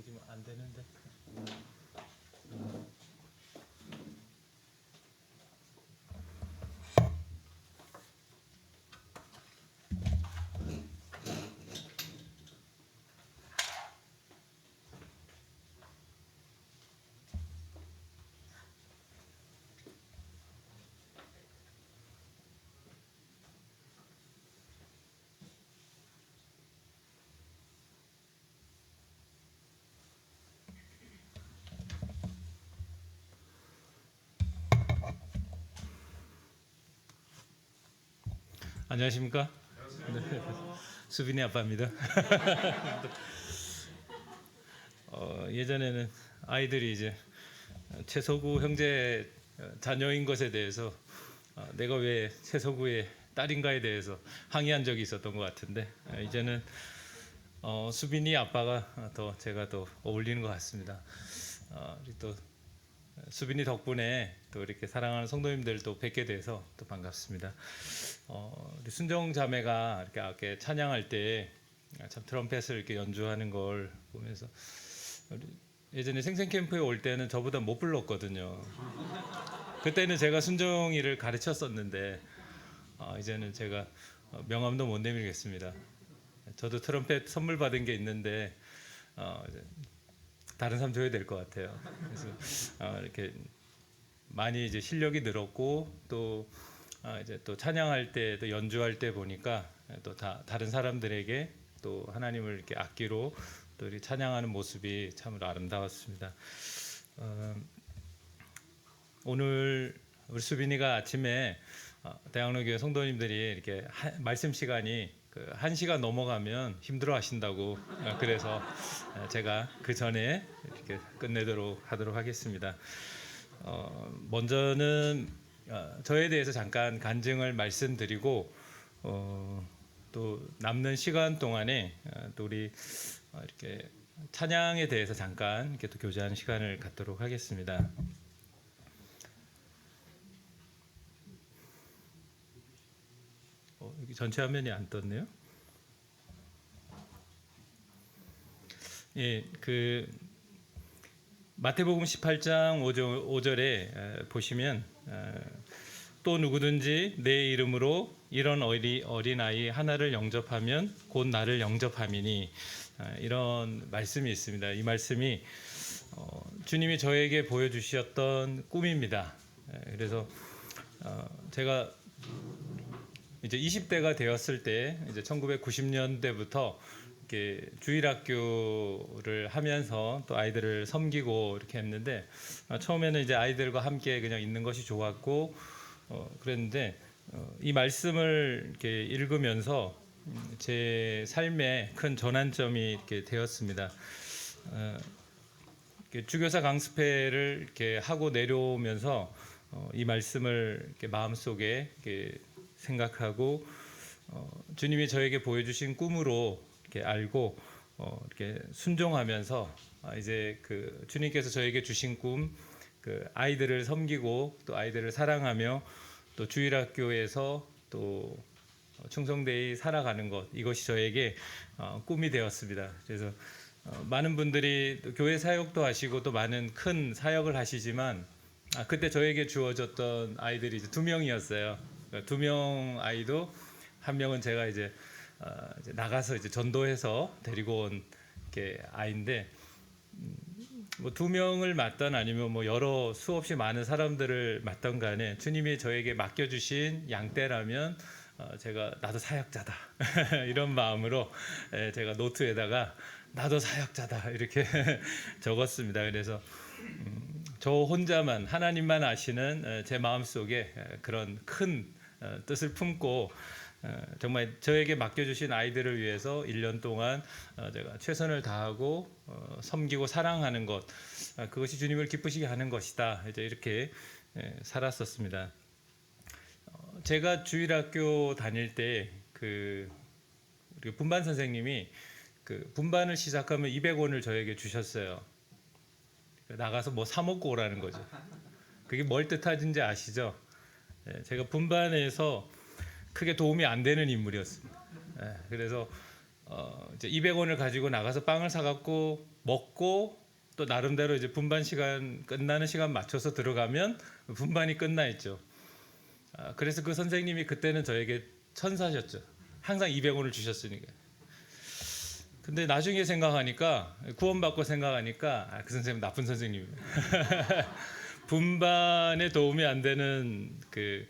이게 지금 안 되는데. 안녕하십니까? 네. 수빈이 아빠입니다. 예전에는 아이들이 이제 최서구 형제 자녀인 것에 대해서 내가 왜 최서구의 딸인가에 대해서 항의한 적이 있었던 것 같은데 이제는 수빈이 아빠가 더 제가 더 어울리는 것 같습니다. 우리 또 수빈이 덕분에 또 이렇게 사랑하는 성도님들 또 뵙게 돼서 또 반갑습니다. 우리 순정 자매가 이렇게 찬양할 때 참 트럼펫을 이렇게 연주하는 걸 보면서 예전에 생생 캠프에 올 때는 저보다 못 불렀거든요. 그때는 제가 순정이를 가르쳤었는데 이제는 제가 명함도 못 내밀겠습니다. 저도 트럼펫 선물 받은 게 있는데 이제 다른 사람 줘야 될 것 같아요. 그래서 이렇게 많이 이제 실력이 늘었고 또 이제 또 찬양할 때 또 연주할 때 보니까 또 다른 사람들에게 또 하나님을 이렇게 악기로 또 이렇게 찬양하는 모습이 참으로 아름다웠습니다. 오늘 우리 수빈이가 아침에 대학로교회 성도님들이 이렇게 말씀 시간이 그 1시간 넘어가면 힘들어 하신다고 그래서 제가 그 전에 이렇게 끝내도록 하도록 하겠습니다. 먼저는 저에 대해서 잠깐 간증을 말씀드리고 또 남는 시간 동안에 또 우리 이렇게 찬양에 대해서 잠깐 이렇게 또 교제하는 시간을 갖도록 하겠습니다. 여기 전체 화면이 안 떴네요. 예, 그 마태복음 18장 5절에 보시면 또 누구든지 내 이름으로 이런 어린아이 하나를 영접하면 곧 나를 영접함이니 이런 말씀이 있습니다. 이 말씀이 주님이 저에게 보여주셨던 꿈입니다. 그래서 제가 이제 20대가 되었을 때 이제 1990년대부터 이렇게 주일학교를 하면서 또 아이들을 섬기고 이렇게 했는데 처음에는 이제 아이들과 함께 그냥 있는 것이 좋았고 그랬는데 이 말씀을 이렇게 읽으면서 제 삶에 큰 전환점이 이렇게 되었습니다. 이렇게 주교사 강습회를 이렇게 하고 내려오면서 이 말씀을 이렇게 마음속에 이렇게 생각하고 주님이 저에게 보여주신 꿈으로 이렇게 알고 이렇게 순종하면서 이제 그 주님께서 저에게 주신 꿈, 그 아이들을 섬기고 또 아이들을 사랑하며 또 주일학교에서 또 충성되이 살아가는 것, 이것이 저에게 꿈이 되었습니다. 그래서 많은 분들이 또 교회 사역도 하시고 또 많은 큰 사역을 하시지만 그때 저에게 주어졌던 아이들이 이제 2명이었어요. 2명 아이도 한 명은 제가 이제 나가서 이제 전도해서 데리고 온 이렇게 아이인데 뭐 2명을 맞던 아니면 뭐 여러 수없이 많은 사람들을 맞던 간에 주님이 저에게 맡겨주신 양떼라면 제가 나도 사역자다 이런 마음으로 제가 노트에다가 나도 사역자다 이렇게 적었습니다. 그래서 저 혼자만 하나님만 아시는 제 마음속에 그런 큰 뜻을 품고 정말 저에게 맡겨주신 아이들을 위해서 1년 동안 제가 최선을 다하고 섬기고 사랑하는 것, 그것이 주님을 기쁘시게 하는 것이다. 이제 이렇게 살았었습니다. 제가 주일학교 다닐 때 그 분반 선생님이 그 분반을 시작하면 200원을 저에게 주셨어요. 나가서 뭐 사 먹고 오라는 거죠. 그게 뭘 뜻하는지 아시죠? 제가 분반에서 크게 도움이 안 되는 인물이었습니다. 그래서 이제 200원을 가지고 나가서 빵을 사갖고 먹고 또 나름대로 이제 분반 시간 끝나는 시간 맞춰서 들어가면 분반이 끝나 있죠. 그래서 그 선생님이 그때는 저에게 천사셨죠. 항상 200원을 주셨으니까. 근데 나중에 생각하니까 구원받고 생각하니까 그 선생님 나쁜 선생님이에요. 분반에 도움이 안 되는 그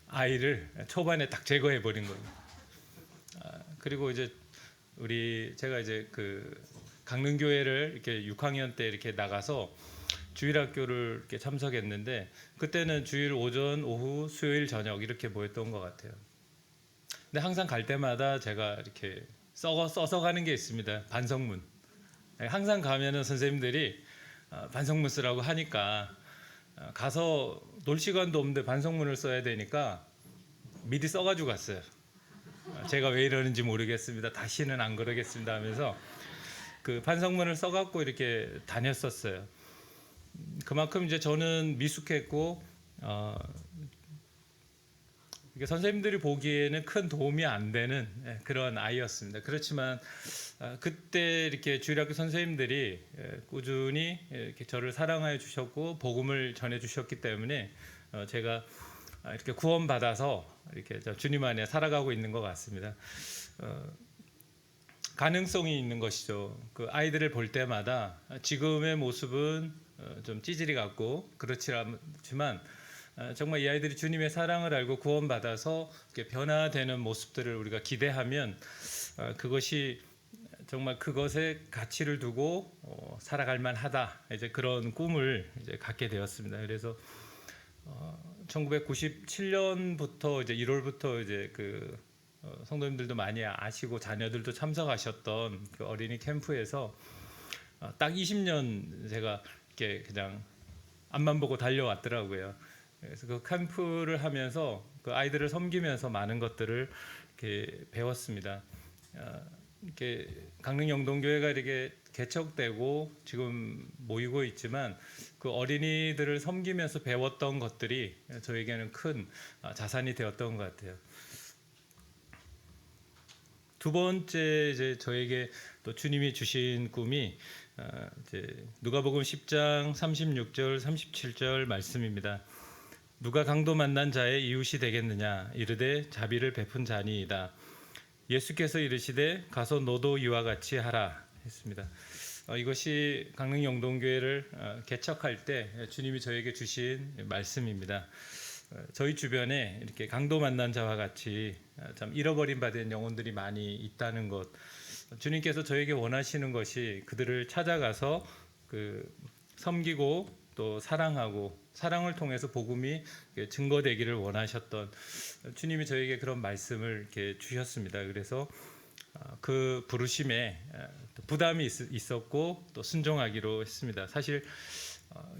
아이를 초반에 딱 제거해 버린 거예요. 그리고 이제 제가 이제 그 강릉교회를 이렇게 6학년 때 이렇게 나가서 주일학교를 이렇게 참석했는데 그때는 주일 오전, 오후, 수요일 저녁 이렇게 모였던 것 같아요. 근데 항상 갈 때마다 제가 이렇게 써서 가는 게 있습니다. 반성문. 항상 가면은 선생님들이 반성문 쓰라고 하니까 가서 놀 시간도 없는데 반성문을 써야 되니까 미리 써가지고 갔어요. 제가 왜 이러는지 모르겠습니다. 다시는 안 그러겠습니다 하면서 그 반성문을 써갖고 이렇게 다녔었어요. 그만큼 이제 저는 미숙했고 선생님들이 보기에는 큰 도움이 안 되는 그런 아이였습니다. 그렇지만 그때 이렇게 주일학교 선생님들이 꾸준히 이렇게 저를 사랑하여 주셨고 복음을 전해 주셨기 때문에 제가 이렇게 구원받아서 이렇게 주님 안에 살아가고 있는 것 같습니다. 가능성이 있는 것이죠. 그 아이들을 볼 때마다 지금의 모습은 좀 찌질이 같고 그렇지 않지만 정말 이 아이들이 주님의 사랑을 알고 구원받아서 변화되는 모습들을 우리가 기대하면 그것이 정말 그것에 가치를 두고 살아갈 만하다. 이제 그런 꿈을 이제 갖게 되었습니다. 그래서 1997년부터 이제 1월부터 이제 그 성도님들도 많이 아시고 자녀들도 참석하셨던 그 어린이 캠프에서 딱 20년 제가 이렇게 그냥 앞만 보고 달려왔더라고요. 그래서 그 캠프를 하면서 그 아이들을 섬기면서 많은 것들을 이렇게 배웠습니다. 이렇게 강릉 영동교회가 이렇게 개척되고 지금 모이고 있지만 그 어린이들을 섬기면서 배웠던 것들이 저에게는 큰 자산이 되었던 것 같아요. 두 번째 이제 저에게 또 주님이 주신 꿈이 이제 누가복음 10장 36절 37절 말씀입니다. 누가 강도 만난 자의 이웃이 되겠느냐 이르되 자비를 베푼 자니이다. 예수께서 이르시되 가서 너도 이와 같이 하라 했습니다. 이것이 강릉 영동교회를 개척할 때 주님이 저에게 주신 말씀입니다. 저희 주변에 이렇게 강도 만난 자와 같이 참 잃어버린 바 된 영혼들이 많이 있다는 것, 주님께서 저에게 원하시는 것이 그들을 찾아가서 섬기고 또 사랑하고 사랑을 통해서 복음이 증거되기를 원하셨던 주님이 저에게 그런 말씀을 이렇게 주셨습니다. 그래서 그 부르심에 부담이 있었고 또 순종하기로 했습니다. 사실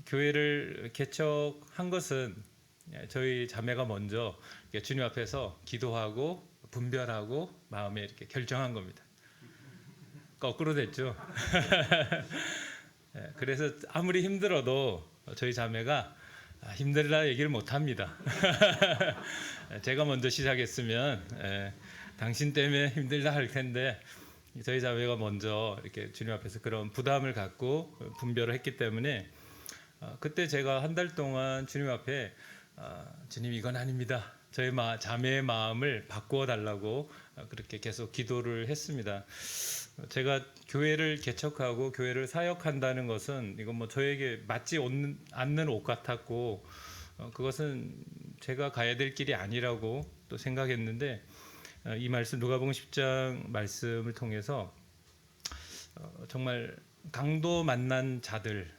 교회를 개척한 것은 저희 자매가 먼저 주님 앞에서 기도하고 분별하고 마음에 이렇게 결정한 겁니다. 거꾸로 됐죠. 그래서 아무리 힘들어도 저희 자매가 힘들다 얘기를 못 합니다. 제가 먼저 시작했으면 당신 때문에 힘들다 할 텐데 저희 자매가 먼저 이렇게 주님 앞에서 그런 부담을 갖고 분별을 했기 때문에 그때 제가 한 달 동안 주님 앞에 주님 이건 아닙니다. 저희 자매의 마음을 바꾸어 달라고 그렇게 계속 기도를 했습니다. 제가 교회를 개척하고 교회를 사역한다는 것은 이건 뭐 저에게 맞지 않는 옷 같았고 그것은 제가 가야 될 길이 아니라고 또 생각했는데 이 말씀 누가복음 10장 말씀을 통해서 정말 강도 만난 자들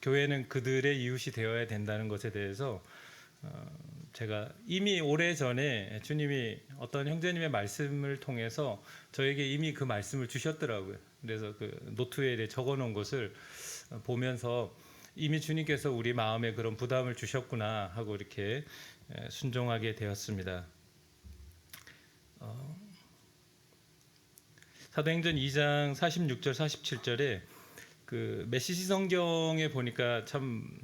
교회는 그들의 이웃이 되어야 된다는 것에 대해서 제가 이미 오래전에 주님이 어떤 형제님의 말씀을 통해서 저에게 이미 그 말씀을 주셨더라고요. 그래서 그 노트에 적어 놓은 것을 보면서 이미 주님께서 우리 마음에 그런 부담을 주셨구나 하고 이렇게 순종하게 되었습니다. 사도행전 2장 46절 47절에 그 메시지 성경에 보니까 참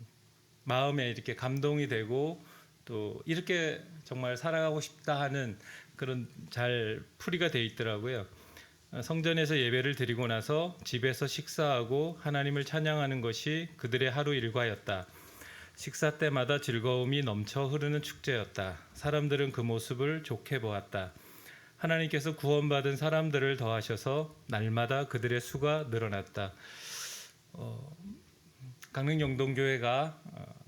마음에 이렇게 감동이 되고 또 이렇게 정말 살아가고 싶다 하는 그런 잘 풀이가 되어 있더라고요. 성전에서 예배를 드리고 나서 집에서 식사하고 하나님을 찬양하는 것이 그들의 하루 일과였다. 식사 때마다 즐거움이 넘쳐 흐르는 축제였다. 사람들은 그 모습을 좋게 보았다. 하나님께서 구원받은 사람들을 더하셔서 날마다 그들의 수가 늘어났다. 강릉영동교회가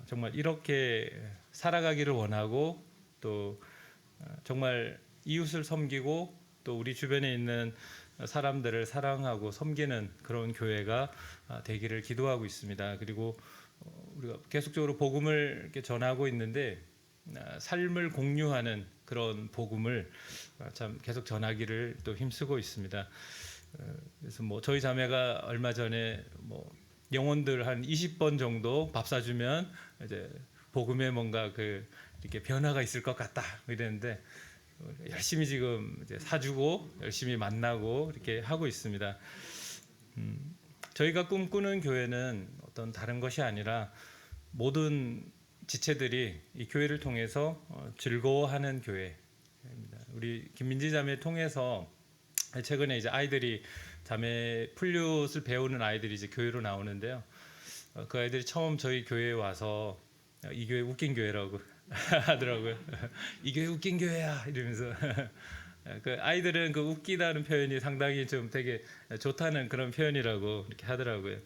정말 이렇게 살아가기를 원하고 또 정말 이웃을 섬기고 또 우리 주변에 있는 사람들을 사랑하고 섬기는 그런 교회가 되기를 기도하고 있습니다. 그리고 우리가 계속적으로 복음을 이렇게 전하고 있는데 삶을 공유하는 그런 복음을 참 계속 전하기를 또 힘쓰고 있습니다. 그래서 뭐 저희 자매가 얼마 전에 뭐 영혼들 한 20번 정도 밥 사주면 이제 복음에 뭔가 그 이렇게 변화가 있을 것 같다 이랬는데 열심히 지금 이제 사주고 열심히 만나고 이렇게 하고 있습니다. 저희가 꿈꾸는 교회는 어떤 다른 것이 아니라 모든 지체들이 이 교회를 통해서 즐거워하는 교회입니다. 우리 김민지 자매 통해서 최근에 이제 아이들이 자매 플룻을 배우는 아이들이 이제 교회로 나오는데요. 그 아이들이 처음 저희 교회에 와서 이 교회 웃긴 교회라고 하더라고요. 이 교회 웃긴 교회야 이러면서 그 아이들은 그 웃기다는 표현이 상당히 좀 되게 좋다는 그런 표현이라고 이렇게 하더라고요.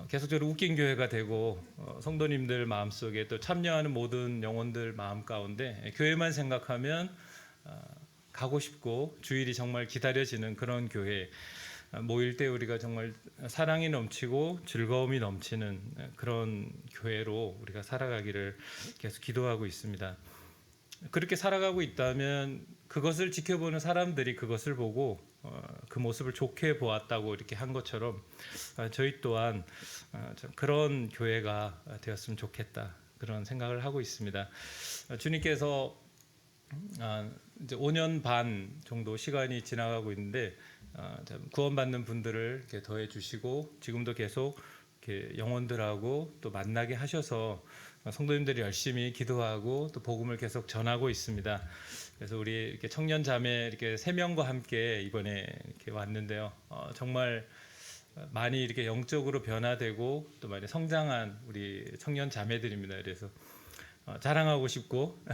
계속적으로 웃긴 교회가 되고 성도님들 마음속에 또 참여하는 모든 영혼들 마음 가운데 교회만 생각하면 가고 싶고 주일이 정말 기다려지는 그런 교회 모일 때 우리가 정말 사랑이 넘치고 즐거움이 넘치는 그런 교회로 우리가 살아가기를 계속 기도하고 있습니다. 그렇게 살아가고 있다면 그것을 지켜보는 사람들이 그것을 보고 그 모습을 좋게 보았다고 이렇게 한 것처럼 저희 또한 그런 교회가 되었으면 좋겠다 그런 생각을 하고 있습니다. 주님께서 이제 5년 반 정도 시간이 지나가고 있는데 구원받는 분들을 이렇게 더해 주시고 지금도 계속 이렇게 영혼들하고 또 만나게 하셔서 성도님들이 열심히 기도하고 또 복음을 계속 전하고 있습니다. 그래서 우리 이렇게 청년 자매 이렇게 3명과 함께 이번에 이렇게 왔는데요. 정말 많이 이렇게 영적으로 변화되고 또 많이 성장한 우리 청년 자매들입니다. 그래서 자랑하고 싶고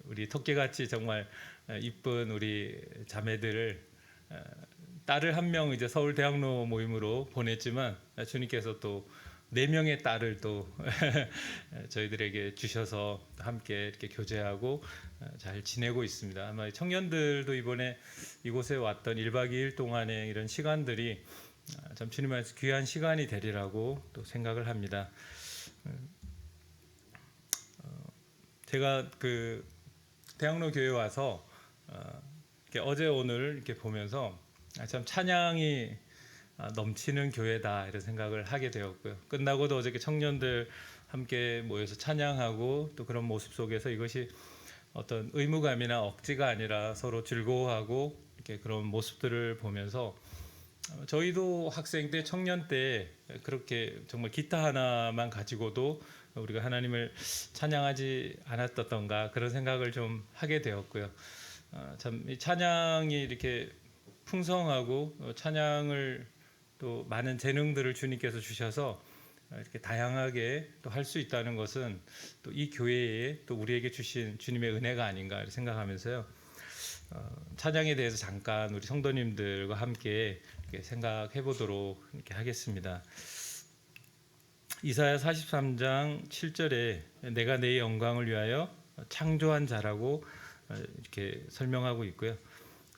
우리 토끼같이 정말 이쁜 우리 자매들을 딸을 한 명 이제 서울 대학로 모임으로 보냈지만 주님께서 또 4명의 딸을 또 저희들에게 주셔서 함께 이렇게 교제하고 잘 지내고 있습니다. 아마 청년들도 이번에 이곳에 왔던 1박 2일 동안의 이런 시간들이 참 주님 안에서 귀한 시간이 되리라고 또 생각을 합니다. 제가 그 대학로 교회 와서 이렇게 어제 오늘 이렇게 보면서 참 찬양이 넘치는 교회다 이런 생각을 하게 되었고요. 끝나고도 어저께 청년들 함께 모여서 찬양하고 또 그런 모습 속에서 이것이 어떤 의무감이나 억지가 아니라 서로 즐거워하고 이렇게 그런 모습들을 보면서 저희도 학생 때 청년 때 그렇게 정말 기타 하나만 가지고도 우리가 하나님을 찬양하지 않았던가 그런 생각을 좀 하게 되었고요. 참 이 찬양이 이렇게 풍성하고 찬양을 또 많은 재능들을 주님께서 주셔서 이렇게 다양하게 또 할 수 있다는 것은 또 이 교회에 또 우리에게 주신 주님의 은혜가 아닌가 생각하면서요. 찬양에 대해서 잠깐 우리 성도님들과 함께 이렇게 생각해 보도록 이렇게 하겠습니다. 이사야 43장 7절에 내가 내 영광을 위하여 창조한 자라고 이렇게 설명하고 있고요.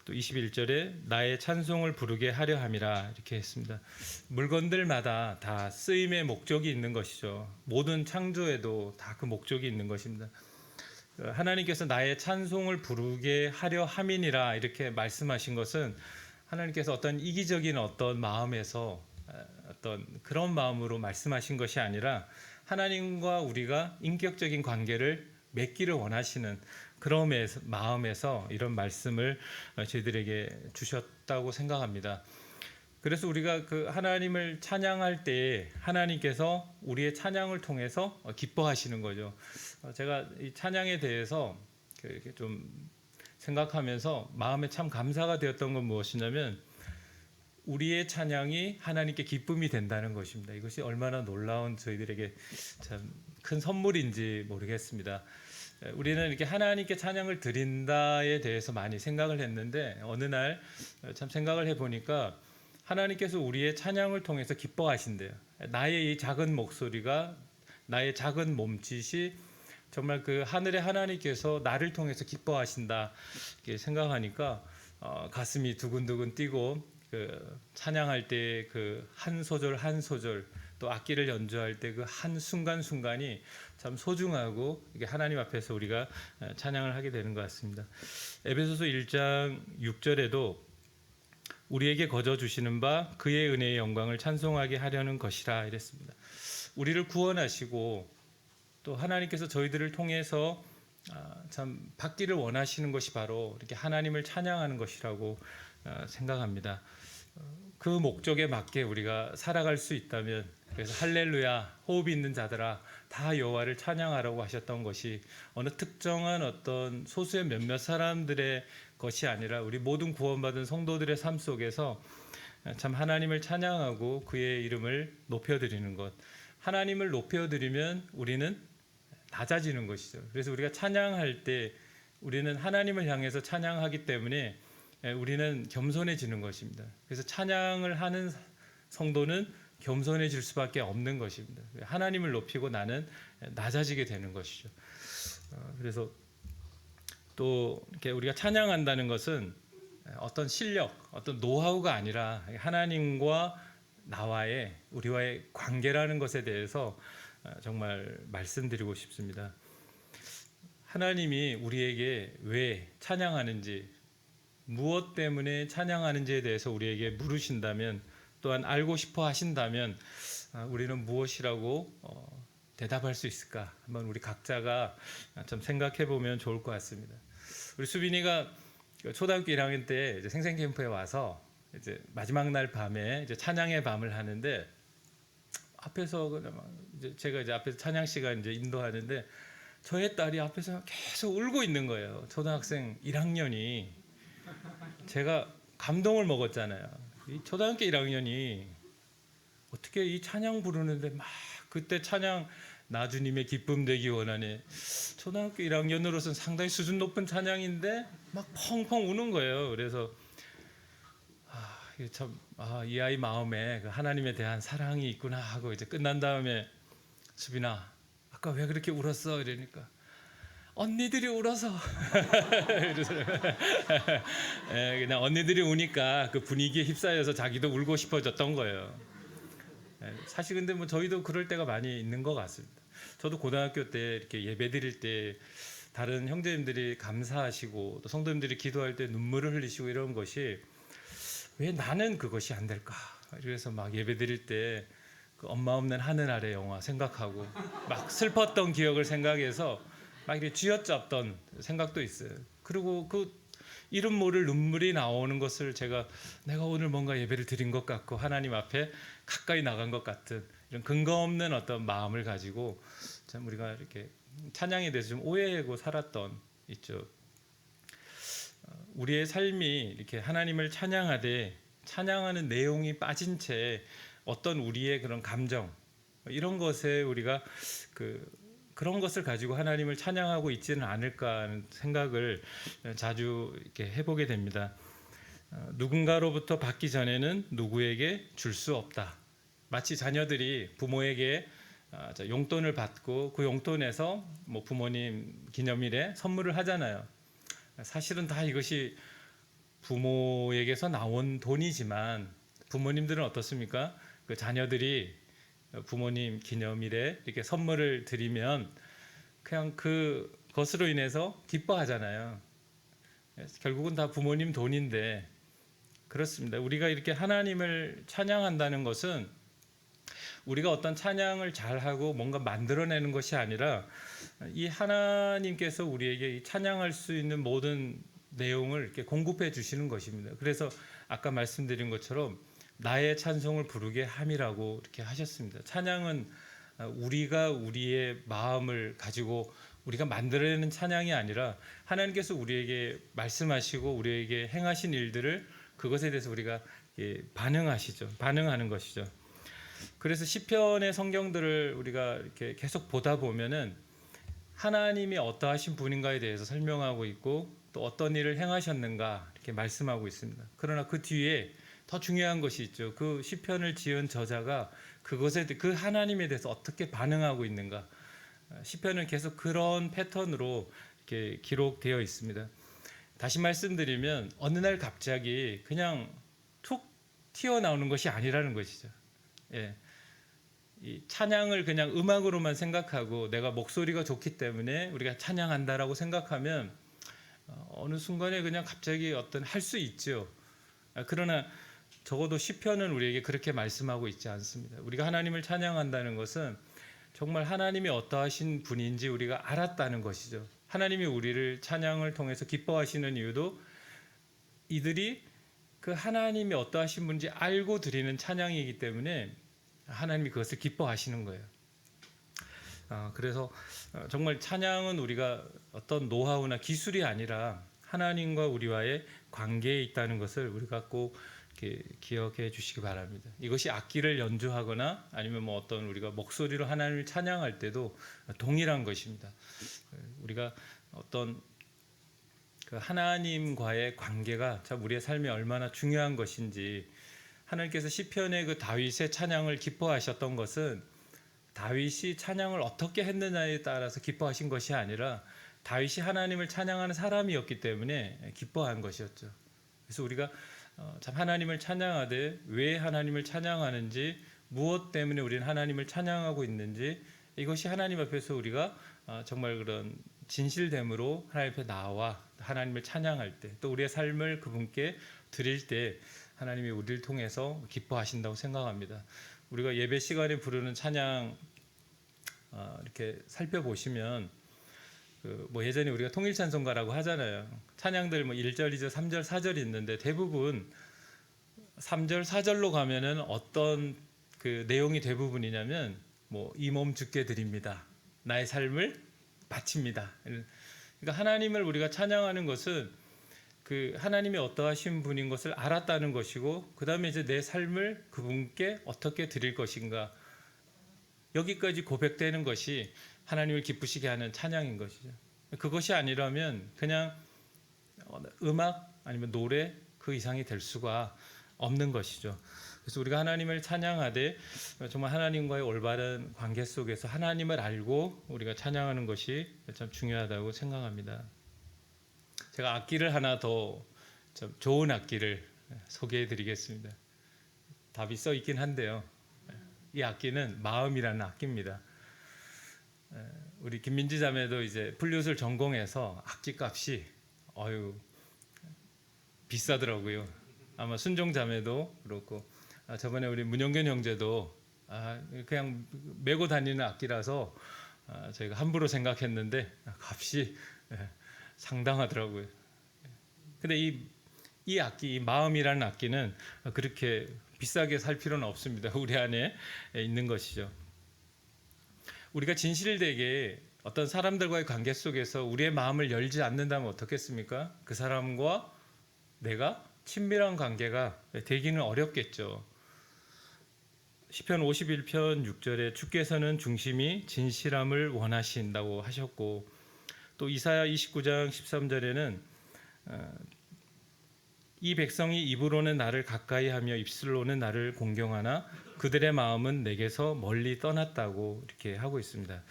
또 21절에 나의 찬송을 부르게 하려 함이라 이렇게 했습니다. 물건들마다 다 쓰임의 목적이 있는 것이죠. 모든 창조에도 다 그 목적이 있는 것입니다. 하나님께서 나의 찬송을 부르게 하려 함이니라 이렇게 말씀하신 것은 하나님께서 어떤 이기적인 어떤 마음에서 어떤 그런 마음으로 말씀하신 것이 아니라 하나님과 우리가 인격적인 관계를 맺기를 원하시는 그런 마음에서 이런 말씀을 저희들에게 주셨다고 생각합니다. 그래서 우리가 그 하나님을 찬양할 때 하나님께서 우리의 찬양을 통해서 기뻐하시는 거죠. 제가 이 찬양에 대해서 좀 생각하면서 마음에 참 감사가 되었던 건 무엇이냐면 우리의 찬양이 하나님께 기쁨이 된다는 것입니다. 이것이 얼마나 놀라운 저희들에게 참 큰 선물인지 모르겠습니다. 우리는 이렇게 하나님께 찬양을 드린다에 대해서 많이 생각을 했는데 어느 날 참 생각을 해보니까 하나님께서 우리의 찬양을 통해서 기뻐하신대요. 나의 이 작은 목소리가, 나의 작은 몸짓이 정말 그 하늘의 하나님께서 나를 통해서 기뻐하신다 이렇게 생각하니까 가슴이 두근두근 뛰고 그 찬양할 때 그 한 소절 한 소절 또 악기를 연주할 때 그 한 순간순간이 참 소중하고 이게 하나님 앞에서 우리가 찬양을 하게 되는 것 같습니다. 에베소서 1장 6절에도 우리에게 거저 주시는 바 그의 은혜의 영광을 찬송하게 하려는 것이라 이랬습니다. 우리를 구원하시고 또 하나님께서 저희들을 통해서 참 받기를 원하시는 것이 바로 이렇게 하나님을 찬양하는 것이라고 생각합니다. 그 목적에 맞게 우리가 살아갈 수 있다면, 그래서 할렐루야 호흡이 있는 자들아 다 여호와를 찬양하라고 하셨던 것이 어느 특정한 어떤 소수의 몇몇 사람들의 것이 아니라 우리 모든 구원받은 성도들의 삶 속에서 참 하나님을 찬양하고 그의 이름을 높여드리는 것. 하나님을 높여드리면 우리는 낮아지는 것이죠. 그래서 우리가 찬양할 때 우리는 하나님을 향해서 찬양하기 때문에 우리는 겸손해지는 것입니다. 그래서 찬양을 하는 성도는 겸손해질 수밖에 없는 것입니다. 하나님을 높이고 나는 낮아지게 되는 것이죠. 그래서 또 이렇게 우리가 찬양한다는 것은 어떤 실력, 어떤 노하우가 아니라 하나님과 나와의 우리와의 관계라는 것에 대해서 정말 말씀드리고 싶습니다. 하나님이 우리에게 왜 찬양하는지, 무엇 때문에 찬양하는지에 대해서 우리에게 물으신다면, 또한 알고 싶어 하신다면 우리는 무엇이라고 대답할 수 있을까? 한번 우리 각자가 좀 생각해 보면 좋을 것 같습니다. 우리 수빈이가 초등학교 1학년 때 이제 생생 캠프에 와서 이제 마지막 날 밤에 이제 찬양의 밤을 하는데 앞에서 제가 이제 앞에서 찬양 시간 이제 인도하는데 저의 딸이 앞에서 계속 울고 있는 거예요. 초등학생 1학년이. 제가 감동을 먹었잖아요. 이 초등학교 1학년이 어떻게 이 찬양 부르는데 막 그때 찬양 나 주님의 기쁨 되기 원하네. 초등학교 1학년으로서는 상당히 수준 높은 찬양인데 막 펑펑 우는 거예요. 그래서 이 아이 마음에 하나님에 대한 사랑이 있구나 하고 이제 끝난 다음에 수빈아 아까 왜 그렇게 울었어? 이러니까 언니들이 울어서 그냥 언니들이 우니까 그 분위기에 휩싸여서 자기도 울고 싶어졌던 거예요. 사실 근데 뭐 저희도 그럴 때가 많이 있는 것 같습니다. 저도 고등학교 때 이렇게 예배 드릴 때 다른 형제님들이 감사하시고 또 성도님들이 기도할 때 눈물을 흘리시고 이런 것이 왜 나는 그것이 안 될까? 그래서 막 예배 드릴 때 그 엄마 없는 하늘 아래 영화 생각하고 막 슬펐던 기억을 생각해서 막 이렇게 쥐어짰던 생각도 있어요. 그리고 그 이름 모를 눈물이 나오는 것을 내가 오늘 뭔가 예배를 드린 것 같고 하나님 앞에 가까이 나간 것 같은 이런 근거 없는 어떤 마음을 가지고 참 우리가 이렇게 찬양에 대해서 좀 오해하고 살았던 있죠. 우리의 삶이 이렇게 하나님을 찬양하되 찬양하는 내용이 빠진 채 어떤 우리의 그런 감정 이런 것에 우리가 그런 것을 가지고 하나님을 찬양하고 있지는 않을까 하는 생각을 자주 이렇게 해보게 됩니다. 누군가로부터 받기 전에는 누구에게 줄 수 없다. 마치 자녀들이 부모에게 용돈을 받고 그 용돈에서 뭐 부모님 기념일에 선물을 하잖아요. 사실은 다 이것이 부모에게서 나온 돈이지만 부모님들은 어떻습니까? 그 자녀들이 부모님 기념일에 이렇게 선물을 드리면 그냥 그것으로 인해서 기뻐하잖아요. 결국은 다 부모님 돈인데 그렇습니다. 우리가 이렇게 하나님을 찬양한다는 것은 우리가 어떤 찬양을 잘하고 뭔가 만들어내는 것이 아니라 이 하나님께서 우리에게 이 찬양할 수 있는 모든 내용을 이렇게 공급해 주시는 것입니다. 그래서 아까 말씀드린 것처럼 나의 찬송을 부르게 함이라고 이렇게 하셨습니다. 찬양은 우리가 우리의 마음을 가지고 우리가 만들어내는 찬양이 아니라 하나님께서 우리에게 말씀하시고 우리에게 행하신 일들을 그것에 대해서 우리가 반응하는 것이죠. 그래서 시편의 성경들을 우리가 이렇게 계속 보다 보면은 하나님이 어떠하신 분인가에 대해서 설명하고 있고 또 어떤 일을 행하셨는가 이렇게 말씀하고 있습니다. 그러나 그 뒤에 더 중요한 것이 있죠. 그 시편을 지은 저자가 그 하나님에 대해서 어떻게 반응하고 있는가. 시편은 계속 그런 패턴으로 이렇게 기록되어 있습니다. 다시 말씀드리면 어느 날 갑자기 그냥 툭 튀어나오는 것이 아니라는 것이죠. 예. 이 찬양을 그냥 음악으로만 생각하고 내가 목소리가 좋기 때문에 우리가 찬양한다라고 생각하면 어느 순간에 그냥 갑자기 할 수 있죠. 그러나 적어도 시편은 우리에게 그렇게 말씀하고 있지 않습니다. 우리가 하나님을 찬양한다는 것은 정말 하나님이 어떠하신 분인지 우리가 알았다는 것이죠. 하나님이 우리를 찬양을 통해서 기뻐하시는 이유도 이들이 그 하나님이 어떠하신 분인지 알고 드리는 찬양이기 때문에 하나님이 그것을 기뻐하시는 거예요. 그래서 정말 찬양은 우리가 어떤 노하우나 기술이 아니라 하나님과 우리와의 관계에 있다는 것을 우리가 꼭 이렇게 기억해 주시기 바랍니다. 이것이 악기를 연주하거나 아니면 어떤 우리가 목소리로 하나님을 찬양할 때도 동일한 것입니다. 우리가 어떤 그 하나님과의 관계가 참 우리의 삶에 얼마나 중요한 것인지 하나님께서 시편의 그 다윗의 찬양을 기뻐하셨던 것은 다윗이 찬양을 어떻게 했느냐에 따라서 기뻐하신 것이 아니라 다윗이 하나님을 찬양하는 사람이었기 때문에 기뻐한 것이었죠. 그래서 우리가 참 하나님을 찬양하되 왜 하나님을 찬양하는지 무엇 때문에 우리는 하나님을 찬양하고 있는지 이것이 하나님 앞에서 우리가 정말 그런 진실됨으로 하나님 앞에 나와 하나님을 찬양할 때 또 우리의 삶을 그분께 드릴 때 하나님이 우리를 통해서 기뻐하신다고 생각합니다. 우리가 예배 시간에 부르는 찬양 이렇게 살펴보시면 예전에 우리가 통일찬송가라고 하잖아요. 찬양들 1절, 2절, 3절, 4절이 있는데 대부분 3절, 4절로 가면은 어떤 그 내용이 대부분이냐면 이 몸 주께 드립니다. 나의 삶을 바칩니다. 그러니까 하나님을 우리가 찬양하는 것은 그 하나님이 어떠하신 분인 것을 알았다는 것이고 그 다음에 이제 내 삶을 그분께 어떻게 드릴 것인가 여기까지 고백되는 것이 하나님을 기쁘시게 하는 찬양인 것이죠. 그것이 아니라면 그냥 음악 아니면 노래 그 이상이 될 수가 없는 것이죠. 그래서 우리가 하나님을 찬양하되 정말 하나님과의 올바른 관계 속에서 하나님을 알고 우리가 찬양하는 것이 참 중요하다고 생각합니다. 제가 악기를 하나 더 좀 좋은 악기를 소개해 드리겠습니다. 답이 써 있긴 한데요. 이 악기는 마음이라는 악기입니다. 우리 김민지 자매도 이제 플룻을 전공해서 악기 값이 비싸더라고요. 아마 순종 자매도 그렇고 저번에 우리 문영견 형제도 그냥 메고 다니는 악기라서 저희가 함부로 생각했는데 값이 상당하더라고요. 근데 이 악기, 이 마음이라는 악기는 그렇게 비싸게 살 필요는 없습니다. 우리 안에 있는 것이죠. 우리가 진실되게 어떤 사람들과의 관계 속에서 우리의 마음을 열지 않는다면 어떻겠습니까? 그 사람과 내가 친밀한 관계가 되기는 어렵겠죠. 시편 51편 6절에 주께서는 중심이 진실함을 원하신다고 하셨고 또 이사야 29장 13절에는 이 백성이 입으로는 나를 가까이 하며 입술로는 나를 공경하나 그들의 마음은 내게서 멀리 떠났다고 이렇게 하고 있습니다.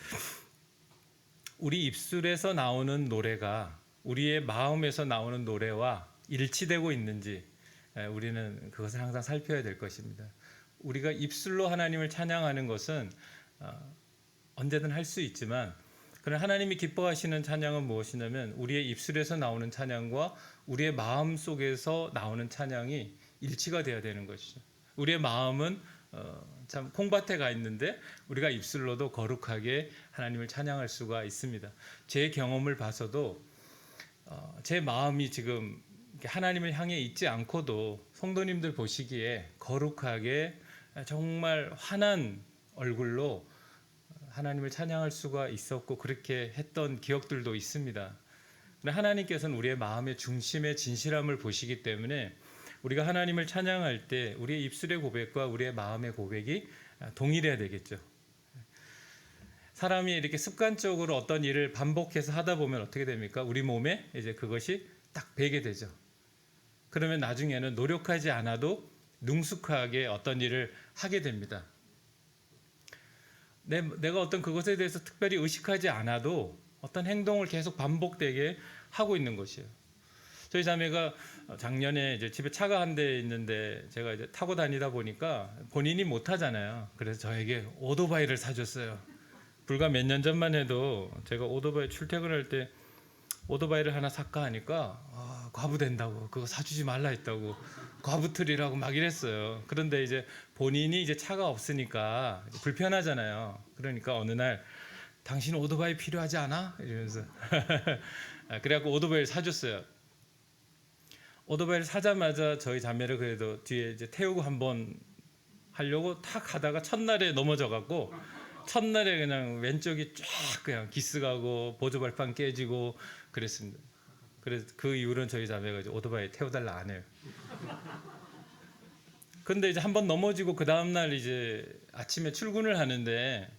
우리 입술에서 나오는 노래가 우리의 마음에서 나오는 노래와 일치되고 있는지 우리는 그것을 항상 살펴야 될 것입니다. 우리가 입술로 하나님을 찬양하는 것은 언제든 할 수 있지만 그러나 하나님이 기뻐하시는 찬양은 무엇이냐면 우리의 입술에서 나오는 찬양과 우리의 마음 속에서 나오는 찬양이 일치가 되어야 되는 것이죠. 우리의 마음은 참 콩밭에 가 있는데 우리가 입술로도 거룩하게 하나님을 찬양할 수가 있습니다. 제 경험을 봐서도 제 마음이 지금 하나님을 향해 있지 않고도 성도님들 보시기에 거룩하게 정말 환한 얼굴로 하나님을 찬양할 수가 있었고 그렇게 했던 기억들도 있습니다. 근데 하나님께서는 우리의 마음의 중심의 진실함을 보시기 때문에 우리가 하나님을 찬양할 때 우리의 입술의 고백과 우리의 마음의 고백이 동일해야 되겠죠. 사람이 이렇게 습관적으로 어떤 일을 반복해서 하다 보면 어떻게 됩니까? 우리 몸에 이제 그것이 딱 배게 되죠. 그러면 나중에는 노력하지 않아도 능숙하게 어떤 일을 하게 됩니다. 내가 어떤 그것에 대해서 특별히 의식하지 않아도 어떤 행동을 계속 반복되게 하고 있는 것이에요. 저희 자매가 작년에 이제 집에 차가 한 대 있는데 제가 이제 타고 다니다 보니까 본인이 못 타잖아요. 그래서 저에게 오토바이를 사줬어요. 불과 몇 년 전만 해도 제가 오토바이 출퇴근할 때 오토바이를 하나 살까 하니까 과부 된다고, 그거 사주지 말라 했다고, 과부틀이라고 막 이랬어요. 그런데 이제 본인이 이제 차가 없으니까 불편하잖아요. 그러니까 어느 날 당신 오토바이 필요하지 않아? 이러면서 그래갖고 오토바이를 사줬어요. 오토바이를 사자마자 저희 자매를 그래도 뒤에 이제 태우고 한번 하려고 탁 하다가 첫날에 넘어져갖고 첫날에 그냥 왼쪽이 쫙 그냥 기스가고 보조발판 깨지고 그랬습니다. 그래서 그 이후로는 저희 자매가 이제 오토바이 태워달라 안 해요. 근데 이제 한번 넘어지고 그 다음날 이제 아침에 출근을 하는데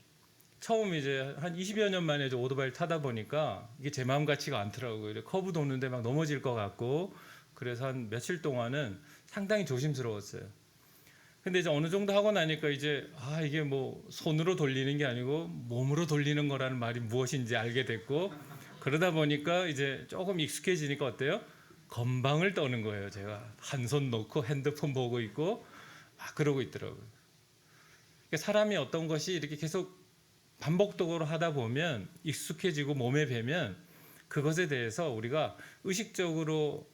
처음 이제 한 20여 년 만에 이제 오토바이를 타다 보니까 이게 제 마음 같지가 않더라고요. 커브 도는데 막 넘어질 것 같고 그래서 한 며칠 동안은 상당히 조심스러웠어요. 근데 이제 어느 정도 하고 나니까 이제 이게 뭐 손으로 돌리는 게 아니고 몸으로 돌리는 거라는 말이 무엇인지 알게 됐고 그러다 보니까 이제 조금 익숙해지니까 어때요? 건방을 떠는 거예요. 제가 한 손 놓고 핸드폰 보고 있고 막 그러고 있더라고요. 그러니까 사람이 어떤 것이 이렇게 계속 반복적으로 하다 보면 익숙해지고 몸에 배면 그것에 대해서 우리가 의식적으로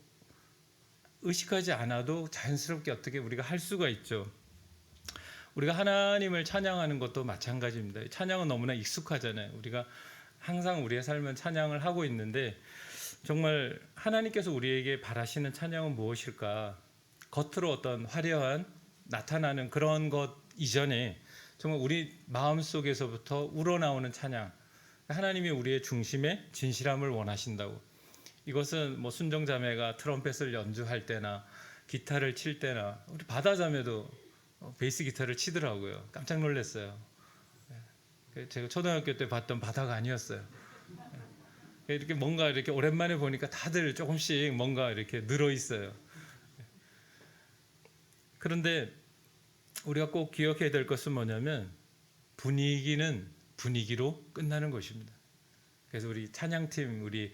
의식하지 않아도 자연스럽게 어떻게 우리가 할 수가 있죠. 우리가 하나님을 찬양하는 것도 마찬가지입니다. 찬양은 너무나 익숙하잖아요. 우리가 항상 우리의 삶은 찬양을 하고 있는데 정말 하나님께서 우리에게 바라시는 찬양은 무엇일까? 겉으로 어떤 화려한 나타나는 그런 것 이전에 정말 우리 마음속에서부터 우러나오는 찬양, 하나님이 우리의 중심에 진실함을 원하신다고. 이것은 뭐 순정자매가 트럼펫을 연주할 때나 기타를 칠 때나 우리 바다자매도 베이스 기타를 치더라고요. 깜짝 놀랐어요. 제가 초등학교 때 봤던 바다가 아니었어요. 이렇게 뭔가 이렇게 오랜만에 보니까 다들 조금씩 뭔가 이렇게 늘어 있어요. 그런데 우리가 꼭 기억해야 될 것은 뭐냐면 분위기는 분위기로 끝나는 것입니다. 그래서 우리 찬양팀 우리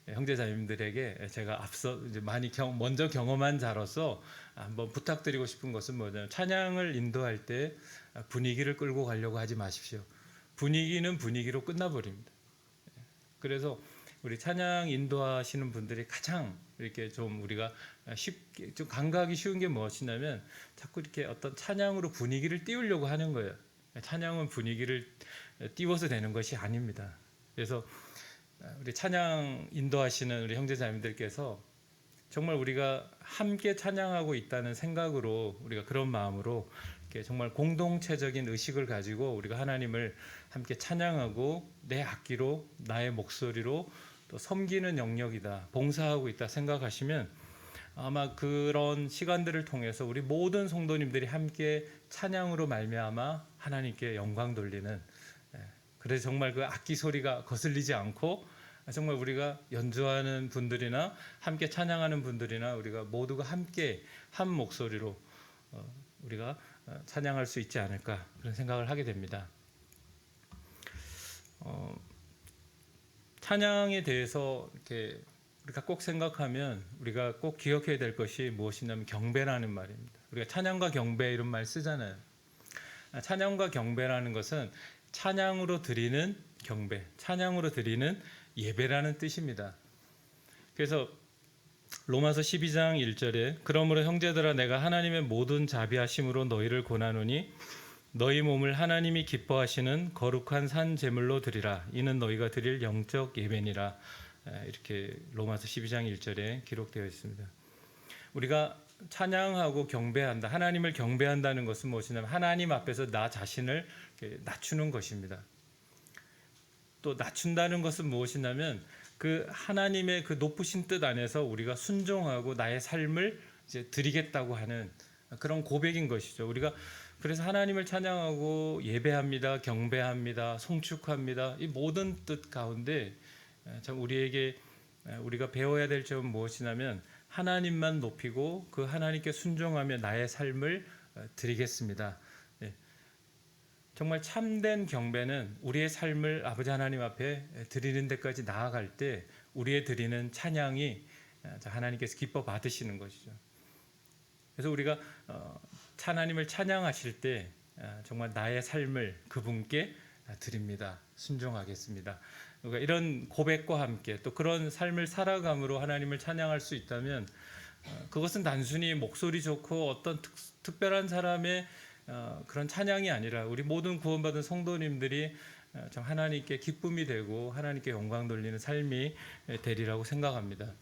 형제자매님들에게 제가 앞서 이제 많이 먼저 경험한 자로서 한번 부탁드리고 싶은 것은 뭐냐면 찬양을 인도할 때 분위기를 끌고 가려고 하지 마십시오. 분위기는 분위기로 끝나버립니다. 그래서 우리 찬양 인도하시는 분들이 가장 이렇게 좀 우리가 쉽게 좀 감각이 쉬운 게 무엇이냐면 자꾸 이렇게 어떤 찬양으로 분위기를 띄우려고 하는 거예요. 찬양은 분위기를 띄워서 되는 것이 아닙니다. 그래서 우리 찬양 인도하시는 우리 형제자매들께서 정말 우리가 함께 찬양하고 있다는 생각으로 우리가 그런 마음으로 이렇게 정말 공동체적인 의식을 가지고 우리가 하나님을 함께 찬양하고 내 악기로 나의 목소리로 또 섬기는 영역이다, 봉사하고 있다 생각하시면 아마 그런 시간들을 통해서 우리 모든 성도님들이 함께 찬양으로 말미암아 하나님께 영광 돌리는, 그래서 정말 그 악기 소리가 거슬리지 않고 정말 우리가 연주하는 분들이나 함께 찬양하는 분들이나 우리가 모두가 함께 한 목소리로 우리가 찬양할 수 있지 않을까 그런 생각을 하게 됩니다. 찬양에 대해서 이렇게 우리가 꼭 생각하면 우리가 꼭 기억해야 될 것이 무엇이냐면 경배라는 말입니다. 우리가 찬양과 경배 이런 말 쓰잖아요. 찬양과 경배라는 것은 찬양으로 드리는 경배, 찬양으로 드리는 예배라는 뜻입니다. 그래서 로마서 12장 1절에 그러므로 형제들아 내가 하나님의 모든 자비하심으로 너희를 권하노니 너희 몸을 하나님이 기뻐하시는 거룩한 산 제물로 드리라. 이는 너희가 드릴 영적 예배니라. 이렇게 로마서 12장 1절에 기록되어 있습니다. 우리가 찬양하고 경배한다. 하나님을 경배한다는 것은 무엇이냐면 하나님 앞에서 나 자신을 낮추는 것입니다. 또 낮춘다는 것은 무엇이냐면 그 하나님의 그 높으신 뜻 안에서 우리가 순종하고 나의 삶을 이제 드리겠다고 하는 그런 고백인 것이죠. 우리가 그래서 하나님을 찬양하고 예배합니다, 경배합니다, 송축합니다. 이 모든 뜻 가운데 참 우리에게 우리가 배워야 될 점은 무엇이냐면 하나님만 높이고 그 하나님께 순종하며 나의 삶을 드리겠습니다. 정말 참된 경배는 우리의 삶을 아버지 하나님 앞에 드리는 데까지 나아갈 때 우리의 드리는 찬양이 하나님께서 기뻐 받으시는 것이죠. 그래서 우리가 하나님을 찬양하실 때 정말 나의 삶을 그분께 드립니다. 순종하겠습니다. 그러니까 이런 고백과 함께 또 그런 삶을 살아감으로 하나님을 찬양할 수 있다면 그것은 단순히 목소리 좋고 어떤 특별한 사람의 그런 찬양이 아니라 우리 모든 구원받은 성도님들이 참 하나님께 기쁨이 되고 하나님께 영광 돌리는 삶이 되리라고 생각합니다.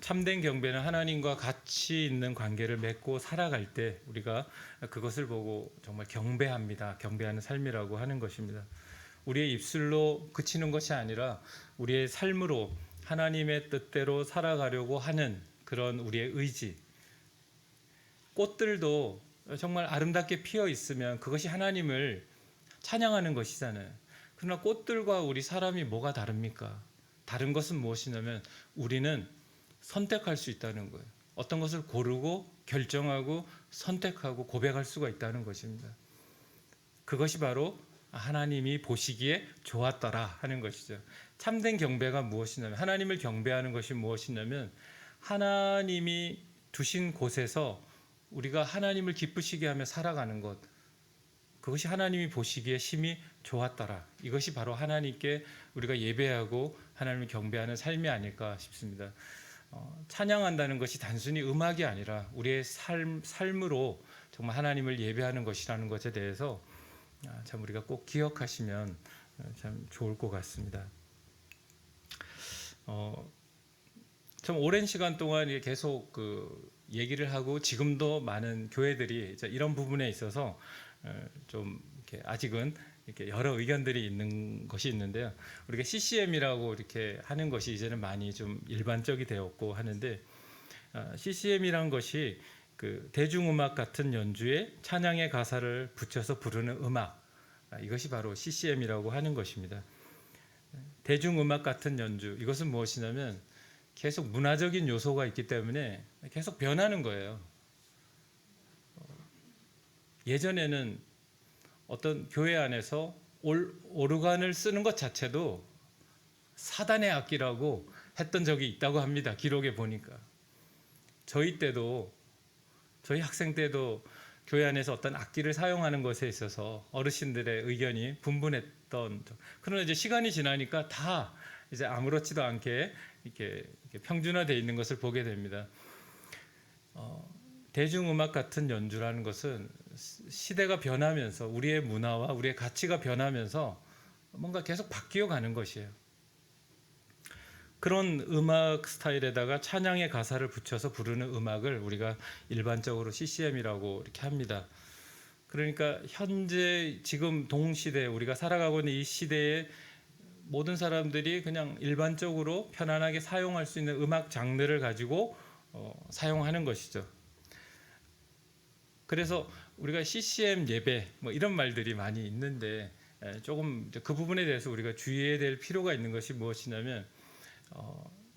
참된 경배는 하나님과 가치 있는 관계를 맺고 살아갈 때 우리가 그것을 보고 정말 경배합니다. 경배하는 삶이라고 하는 것입니다. 우리의 입술로 그치는 것이 아니라 우리의 삶으로 하나님의 뜻대로 살아가려고 하는 그런 우리의 의지. 꽃들도 정말 아름답게 피어 있으면 그것이 하나님을 찬양하는 것이잖아요. 그러나 꽃들과 우리 사람이 뭐가 다릅니까? 다른 것은 무엇이냐면 우리는 선택할 수 있다는 거예요. 어떤 것을 고르고 결정하고 선택하고 고백할 수가 있다는 것입니다. 그것이 바로 하나님이 보시기에 좋았더라 하는 것이죠. 참된 경배가 무엇이냐면 하나님을 경배하는 것이 무엇이냐면 하나님이 두신 곳에서 우리가 하나님을 기쁘시게 하며 살아가는 것, 그것이 하나님이 보시기에 심히 좋았더라. 이것이 바로 하나님께 우리가 예배하고 하나님을 경배하는 삶이 아닐까 싶습니다. 찬양한다는 것이 단순히 음악이 아니라 우리의 삶으로 정말 하나님을 예배하는 것이라는 것에 대해서 참 우리가 꼭 기억하시면 참 좋을 것 같습니다. 참 오랜 시간 동안 계속 얘기를 하고 지금도 많은 교회들이 이런 부분에 있어서 좀 이렇게 아직은 이렇게 여러 의견들이 있는 것이 있는데요. 우리가 CCM이라고 이렇게 하는 것이 이제는 많이 좀 일반적이 되었고 하는데 CCM이란 것이 그 대중음악 같은 연주에 찬양의 가사를 붙여서 부르는 음악, 이것이 바로 CCM이라고 하는 것입니다. 대중음악 같은 연주, 이것은 무엇이냐면 계속 문화적인 요소가 있기 때문에 계속 변하는 거예요. 예전에는 어떤 교회 안에서 오르간을 쓰는 것 자체도 사단의 악기라고 했던 적이 있다고 합니다. 기록에 보니까. 저희 학생 때도 교회 안에서 어떤 악기를 사용하는 것에 있어서 어르신들의 의견이 분분했던. 그러나 이제 시간이 지나니까 다 이제 아무렇지도 않게 이렇게 평준화되어 있는 것을 보게 됩니다. 대중음악 같은 연주라는 것은 시대가 변하면서 우리의 문화와 우리의 가치가 변하면서 뭔가 계속 바뀌어 가는 것이에요. 그런 음악 스타일에다가 찬양의 가사를 붙여서 부르는 음악을 우리가 일반적으로 CCM이라고 이렇게 합니다. 그러니까 현재 지금 동시대 우리가 살아가고 있는 이 시대에 모든 사람들이 그냥 일반적으로 편안하게 사용할 수 있는 음악 장르를 가지고 사용하는 것이죠. 그래서 우리가 CCM 예배 뭐 이런 말들이 많이 있는데 조금 그 부분에 대해서 우리가 주의해야 될 필요가 있는 것이 무엇이냐면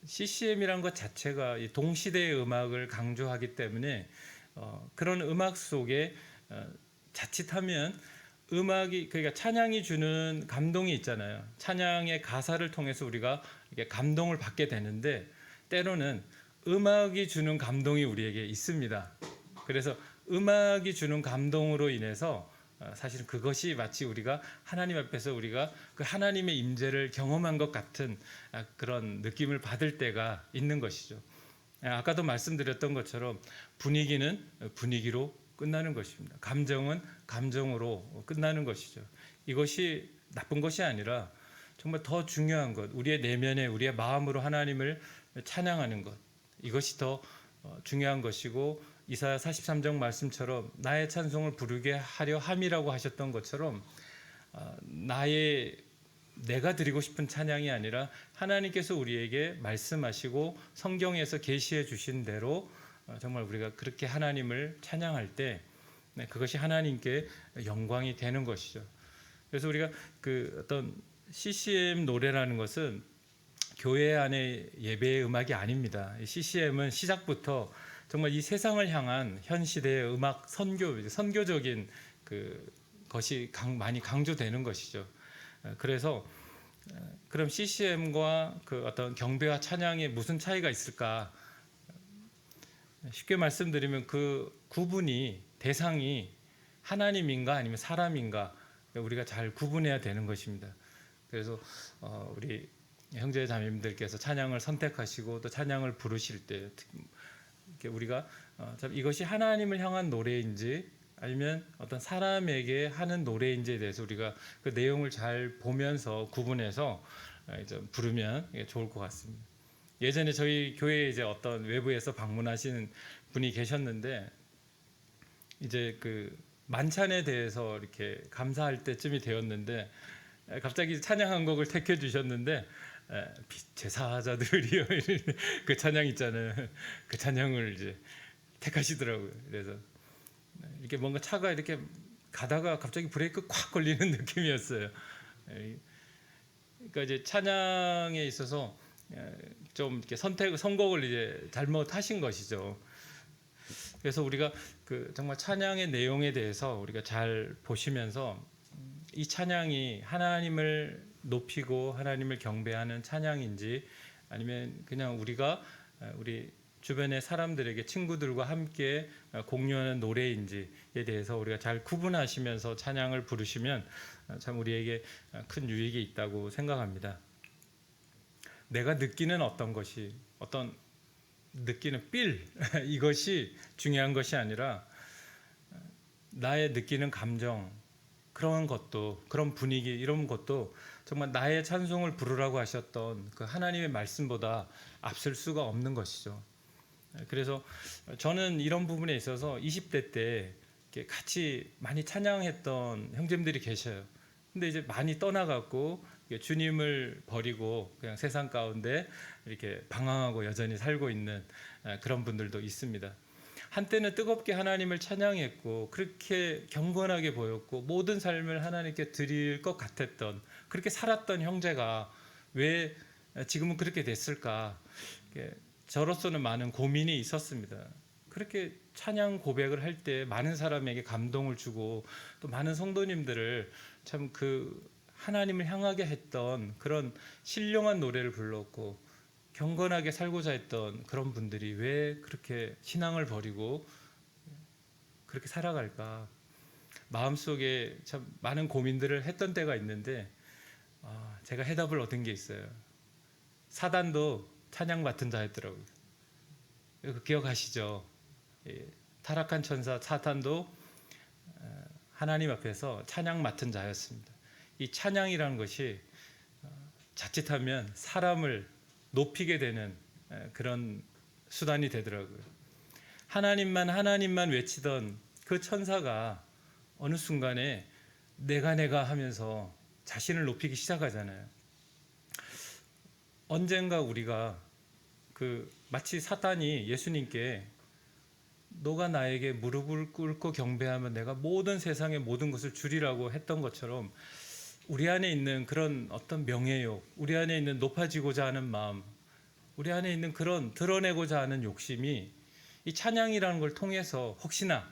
CCM이란 것 자체가 이 동시대의 음악을 강조하기 때문에 그런 음악 속에 자칫하면 음악이 그러니까 찬양이 주는 감동이 있잖아요. 찬양의 가사를 통해서 우리가 이렇게 감동을 받게 되는데 때로는 음악이 주는 감동이 우리에게 있습니다. 그래서 음악이 주는 감동으로 인해서 사실은 그것이 마치 우리가 하나님 앞에서 우리가 그 하나님의 임재를 경험한 것 같은 그런 느낌을 받을 때가 있는 것이죠. 아까도 말씀드렸던 것처럼 분위기는 분위기로 끝나는 것입니다. 감정은 감정으로 끝나는 것이죠. 이것이 나쁜 것이 아니라 정말 더 중요한 것, 우리의 내면에 우리의 마음으로 하나님을 찬양하는 것, 이것이 더 중요한 것이고 이사야 43장 말씀처럼 나의 찬송을 부르게 하려 함이라고 하셨던 것처럼 나의 내가 드리고 싶은 찬양이 아니라 하나님께서 우리에게 말씀하시고 성경에서 계시해 주신 대로 정말 우리가 그렇게 하나님을 찬양할 때 그것이 하나님께 영광이 되는 것이죠. 그래서 우리가 그 어떤 CCM 노래라는 것은 교회 안의 예배의 음악이 아닙니다. CCM은 시작부터 정말 이 세상을 향한 현 시대의 음악 선교적인 그 것이 많이 강조되는 것이죠. 그래서 그럼 CCM과 그 어떤 경배와 찬양에 무슨 차이가 있을까? 쉽게 말씀드리면 그 구분이 대상이 하나님인가 아니면 사람인가 우리가 잘 구분해야 되는 것입니다. 그래서 우리 형제 자매님들께서 찬양을 선택하시고 또 찬양을 부르실 때 우리가 이것이 하나님을 향한 노래인지 아니면 어떤 사람에게 하는 노래인지에 대해서 우리가 그 내용을 잘 보면서 구분해서 부르면 좋을 것 같습니다. 예전에 저희 교회에 이제 어떤 외부에서 방문하신 분이 계셨는데 이제 그 만찬에 대해서 이렇게 감사할 때쯤이 되었는데 갑자기 찬양 한 곡을 택해 주셨는데 제사자들이요 그 찬양 있잖아요. 그 찬양을 이제 택하시더라고요. 그래서 이렇게 뭔가 차가 이렇게 가다가 갑자기 브레이크 콱 걸리는 느낌이었어요. 그러니까 이제 찬양에 있어서 좀 이렇게 선곡을 이제 잘못하신 것이죠. 그래서 우리가 그 정말 찬양의 내용에 대해서 우리가 잘 보시면서 이 찬양이 하나님을 높이고 하나님을 경배하는 찬양인지 아니면 그냥 우리가 우리 주변의 사람들에게 친구들과 함께 공유하는 노래인지에 대해서 우리가 잘 구분하시면서 찬양을 부르시면 참 우리에게 큰 유익이 있다고 생각합니다. 내가 느끼는 어떤 것이 어떤 느끼는 필 이것이 중요한 것이 아니라 나의 느끼는 감정 그런 것도 그런 분위기 이런 것도 정말 나의 찬송을 부르라고 하셨던 그 하나님의 말씀보다 앞설 수가 없는 것이죠. 그래서 저는 이런 부분에 있어서 20대 때 같이 많이 찬양했던 형제님들이 계셔요. 근데 이제 많이 떠나갔고 주님을 버리고 그냥 세상 가운데 이렇게 방황하고 여전히 살고 있는 그런 분들도 있습니다. 한때는 뜨겁게 하나님을 찬양했고 그렇게 경건하게 보였고 모든 삶을 하나님께 드릴 것 같았던 그렇게 살았던 형제가 왜 지금은 그렇게 됐을까? 저로서는 많은 고민이 있었습니다. 그렇게 찬양 고백을 할 때 많은 사람에게 감동을 주고 또 많은 성도님들을 참 그 하나님을 향하게 했던 그런 신령한 노래를 불렀고 경건하게 살고자 했던 그런 분들이 왜 그렇게 신앙을 버리고 그렇게 살아갈까? 마음속에 참 많은 고민들을 했던 때가 있는데 제가 해답을 얻은 게 있어요. 사단도 찬양 맡은 자였더라고요. 기억하시죠? 타락한 천사 사탄도 하나님 앞에서 찬양 맡은 자였습니다. 이 찬양이라는 것이 자칫하면 사람을 높이게 되는 그런 수단이 되더라고요. 하나님만 외치던 그 천사가 어느 순간에 내가 하면서 자신을 높이기 시작하잖아요. 언젠가 우리가 마치 사탄이 예수님께 너가 나에게 무릎을 꿇고 경배하면 내가 모든 세상의 모든 것을 주리라고 했던 것처럼 우리 안에 있는 그런 어떤 명예욕, 우리 안에 있는 높아지고자 하는 마음, 우리 안에 있는 그런 드러내고자 하는 욕심이 이 찬양이라는 걸 통해서 혹시나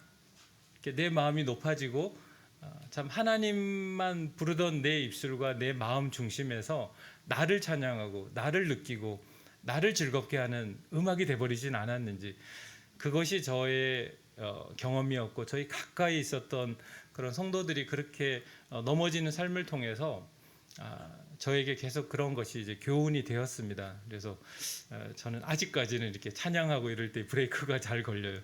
내 마음이 높아지고 참 하나님만 부르던 내 입술과 내 마음 중심에서 나를 찬양하고 나를 느끼고 나를 즐겁게 하는 음악이 돼버리진 않았는지 그것이 저의 경험이었고 저희 가까이 있었던 그런 성도들이 그렇게 넘어지는 삶을 통해서 저에게 계속 그런 것이 이제 교훈이 되었습니다. 그래서 저는 아직까지는 이렇게 찬양하고 이럴 때 브레이크가 잘 걸려요.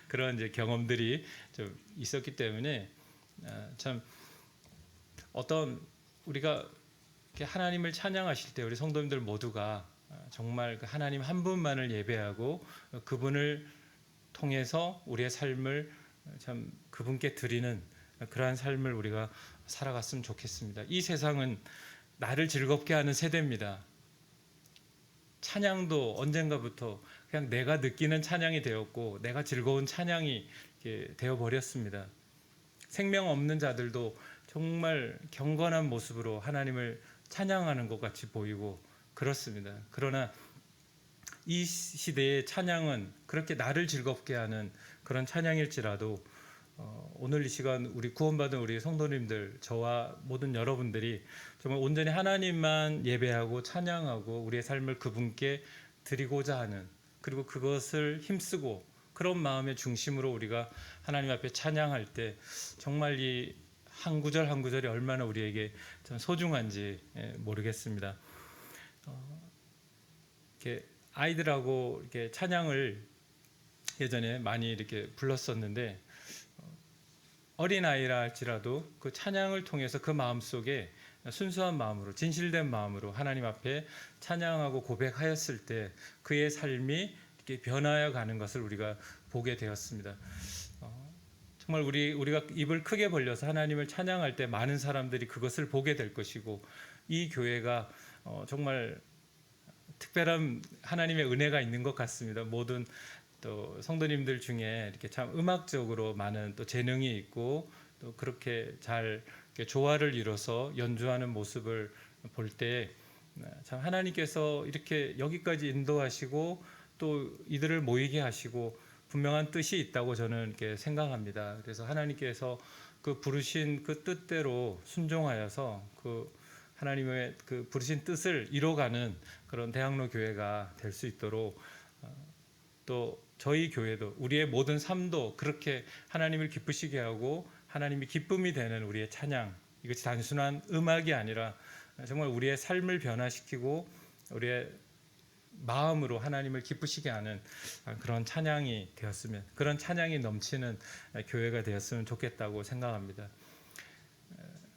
그런 이제 경험들이 좀 있었기 때문에 참 어떤 우리가 이렇게 하나님을 찬양하실 때 우리 성도님들 모두가 정말 그 하나님 한 분만을 예배하고 그분을 통해서 우리의 삶을 참 그분께 드리는 그러한 삶을 우리가 살아갔으면 좋겠습니다. 이 세상은 나를 즐겁게 하는 세대입니다. 찬양도 언젠가부터 그냥 내가 느끼는 찬양이 되었고 내가 즐거운 찬양이 되어 버렸습니다. 생명 없는 자들도 정말 경건한 모습으로 하나님을 찬양하는 것 같이 보이고 그렇습니다. 그러나 이 시대의 찬양은 그렇게 나를 즐겁게 하는 그런 찬양일지라도 오늘 이 시간 우리 구원받은 우리 성도님들, 저와 모든 여러분들이 정말 온전히 하나님만 예배하고 찬양하고 우리의 삶을 그분께 드리고자 하는, 그리고 그것을 힘쓰고 그런 마음의 중심으로 우리가 하나님 앞에 찬양할 때 정말 이 한 구절 한 구절이 얼마나 우리에게 참 소중한지 모르겠습니다. 이렇게 아이들하고 이렇게 찬양을 예전에 많이 이렇게 불렀었는데, 어린 아이라 할지라도 그 찬양을 통해서 그 마음 속에 순수한 마음으로, 진실된 마음으로 하나님 앞에 찬양하고 고백하였을 때 그의 삶이 이렇게 변하여 가는 것을 우리가 보게 되었습니다. 정말 우리가 입을 크게 벌려서 하나님을 찬양할 때 많은 사람들이 그것을 보게 될 것이고, 이 교회가 정말 특별한 하나님의 은혜가 있는 것 같습니다. 모든 또 성도님들 중에 이렇게 참 음악적으로 많은 또 재능이 있고 또 그렇게 잘 이렇게 조화를 이뤄서 연주하는 모습을 볼 때 참 하나님께서 이렇게 여기까지 인도하시고 또 이들을 모이게 하시고 분명한 뜻이 있다고 저는 이렇게 생각합니다. 그래서 하나님께서 그 부르신 그 뜻대로 순종하여서 그 하나님의 그 부르신 뜻을 이뤄가는 그런 대학로 교회가 될 수 있도록, 또 저희 교회도 우리의 모든 삶도 그렇게 하나님을 기쁘시게 하고 하나님이 기쁨이 되는 우리의 찬양, 이것이 단순한 음악이 아니라 정말 우리의 삶을 변화시키고 우리의 마음으로 하나님을 기쁘시게 하는 그런 찬양이 되었으면, 그런 찬양이 넘치는 교회가 되었으면 좋겠다고 생각합니다.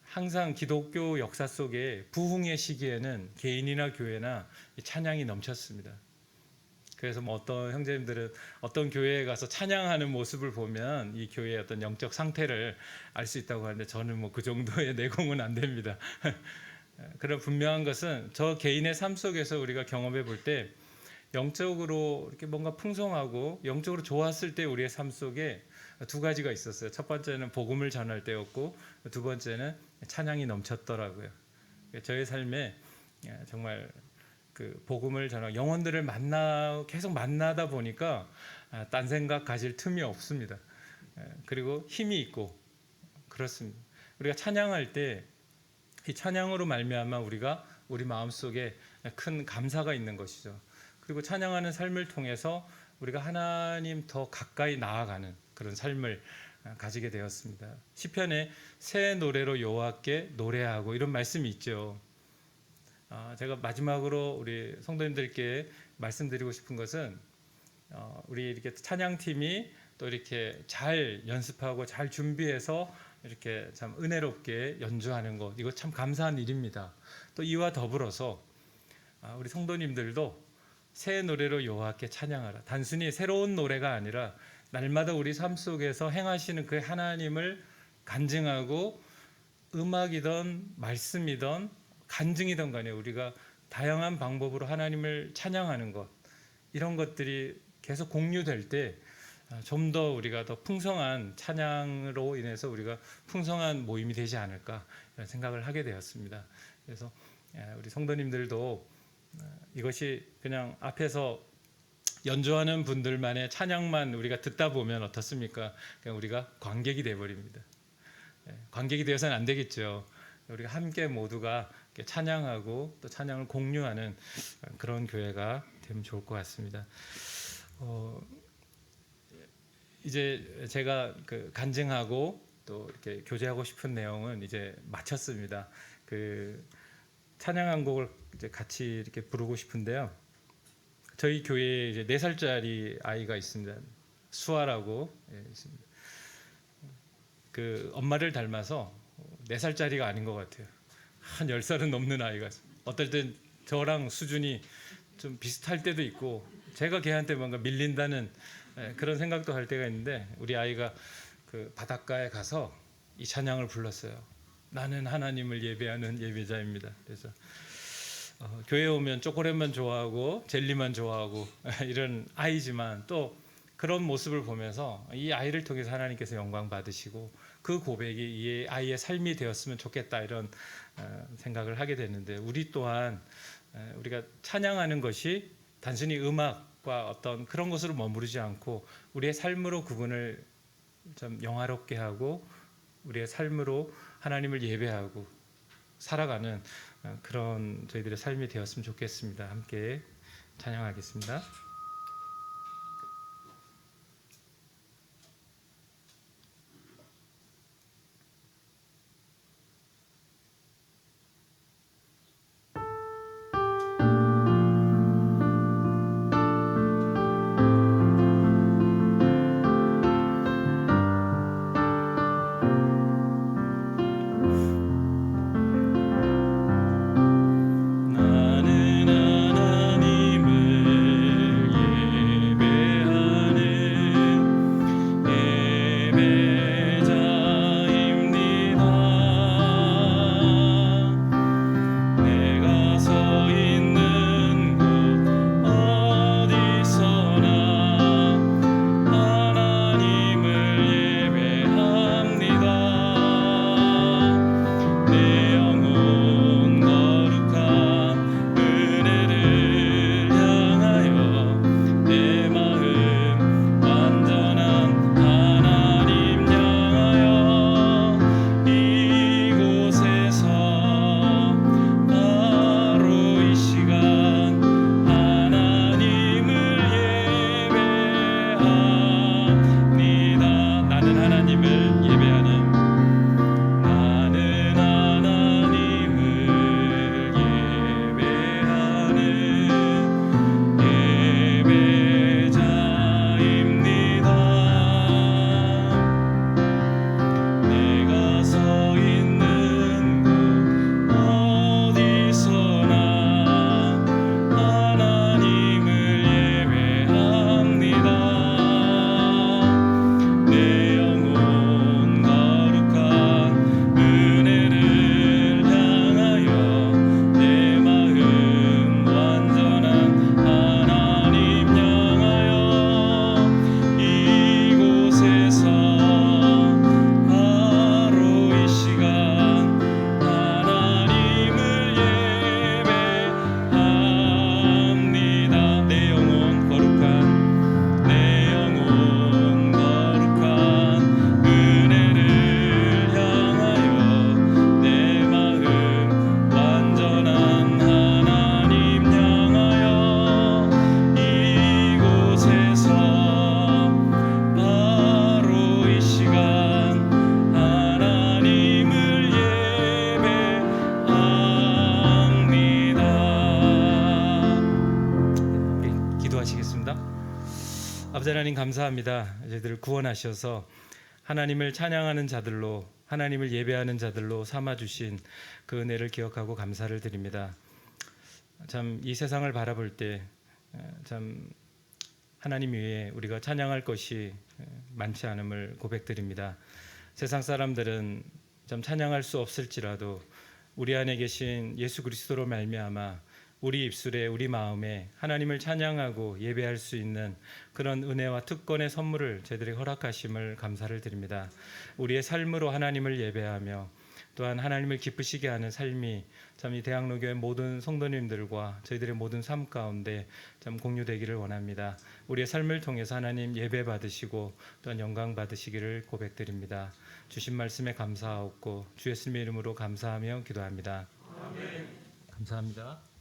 항상 기독교 역사 속에 부흥의 시기에는 개인이나 교회나 찬양이 넘쳤습니다. 그래서 뭐 어떤 형제님들은 어떤 교회에 가서 찬양하는 모습을 보면 이 교회의 어떤 영적 상태를 알 수 있다고 하는데, 저는 뭐 그 정도의 내공은 안 됩니다. 그런 분명한 것은 저 개인의 삶 속에서 우리가 경험해 볼 때 영적으로 이렇게 뭔가 풍성하고 영적으로 좋았을 때 우리의 삶 속에 두 가지가 있었어요. 첫 번째는 복음을 전할 때였고, 두 번째는 찬양이 넘쳤더라고요. 저의 삶에 정말 그 복음을 전하고 영혼들을 계속 만나다 보니까 딴 생각 가질 틈이 없습니다. 그리고 힘이 있고 그렇습니다. 우리가 찬양할 때 이 찬양으로 말미암아 우리가 우리 마음속에 큰 감사가 있는 것이죠. 그리고 찬양하는 삶을 통해서 우리가 하나님 더 가까이 나아가는 그런 삶을 가지게 되었습니다. 시편에 새 노래로 여호와께 노래하고 이런 말씀이 있죠. 제가 마지막으로 우리 성도님들께 말씀드리고 싶은 것은, 우리 이렇게 찬양팀이 또 이렇게 잘 연습하고 잘 준비해서 이렇게 참 은혜롭게 연주하는 것, 이거 참 감사한 일입니다. 또 이와 더불어서 우리 성도님들도 새 노래로 여호와께 찬양하라, 단순히 새로운 노래가 아니라 날마다 우리 삶 속에서 행하시는 그 하나님을 간증하고, 음악이든 말씀이든 간증이든 간에 우리가 다양한 방법으로 하나님을 찬양하는 것, 이런 것들이 계속 공유될 때 좀 더 우리가 더 풍성한 찬양으로 인해서 우리가 풍성한 모임이 되지 않을까 이런 생각을 하게 되었습니다. 그래서 우리 성도님들도 이것이 그냥 앞에서 연주하는 분들만의 찬양만 우리가 듣다 보면 어떻습니까? 그냥 우리가 관객이 되어버립니다. 관객이 되어서는 안 되겠죠. 우리가 함께 모두가 찬양하고 또 찬양을 공유하는 그런 교회가 되면 좋을 것 같습니다. 이제 제가 그 간증하고 또 이렇게 교제하고 싶은 내용은 이제 마쳤습니다. 그 찬양 한 곡을 이제 같이 이렇게 부르고 싶은데요. 저희 교회에 이제 4살짜리 아이가 있습니다. 수아라고 있습니다. 그 엄마를 닮아서 4살짜리가 아닌 것 같아요. 한 10살은 넘는 아이가, 어떨 땐 저랑 수준이 좀 비슷할 때도 있고 제가 걔한테 뭔가 밀린다는 그런 생각도 할 때가 있는데, 우리 아이가 그 바닷가에 가서 이 찬양을 불렀어요. 나는 하나님을 예배하는 예배자입니다. 그래서 교회에 오면 초콜릿만 좋아하고 젤리만 좋아하고 이런 아이지만 또 그런 모습을 보면서 이 아이를 통해서 하나님께서 영광 받으시고 그 고백이 이 아이의 삶이 되었으면 좋겠다, 이런 생각을 하게 됐는데, 우리 또한 우리가 찬양하는 것이 단순히 음악과 어떤 그런 것으로 머무르지 않고 우리의 삶으로 그분을 좀 영화롭게 하고 우리의 삶으로 하나님을 예배하고 살아가는 그런 저희들의 삶이 되었으면 좋겠습니다. 함께 찬양하겠습니다. 아버지 하나님, 감사합니다. 저희들을 구원하셔서 하나님을 찬양하는 자들로, 하나님을 예배하는 자들로 삼아주신 그 은혜를 기억하고 감사를 드립니다. 참 이 세상을 바라볼 때 참 하나님 위에 우리가 찬양할 것이 많지 않음을 고백드립니다. 세상 사람들은 참 찬양할 수 없을지라도 우리 안에 계신 예수 그리스도로 말미암아 우리 입술에, 우리 마음에 하나님을 찬양하고 예배할 수 있는 그런 은혜와 특권의 선물을 저희들에게 허락하심을 감사를 드립니다. 우리의 삶으로 하나님을 예배하며 또한 하나님을 기쁘시게 하는 삶이 참 이 대학로교회 모든 성도님들과 저희들의 모든 삶 가운데 참 공유되기를 원합니다. 우리의 삶을 통해서 하나님 예배 받으시고 또한 영광 받으시기를 고백드립니다. 주신 말씀에 감사하옵고 주 예수님의 이름으로 감사하며 기도합니다. 아멘. 감사합니다.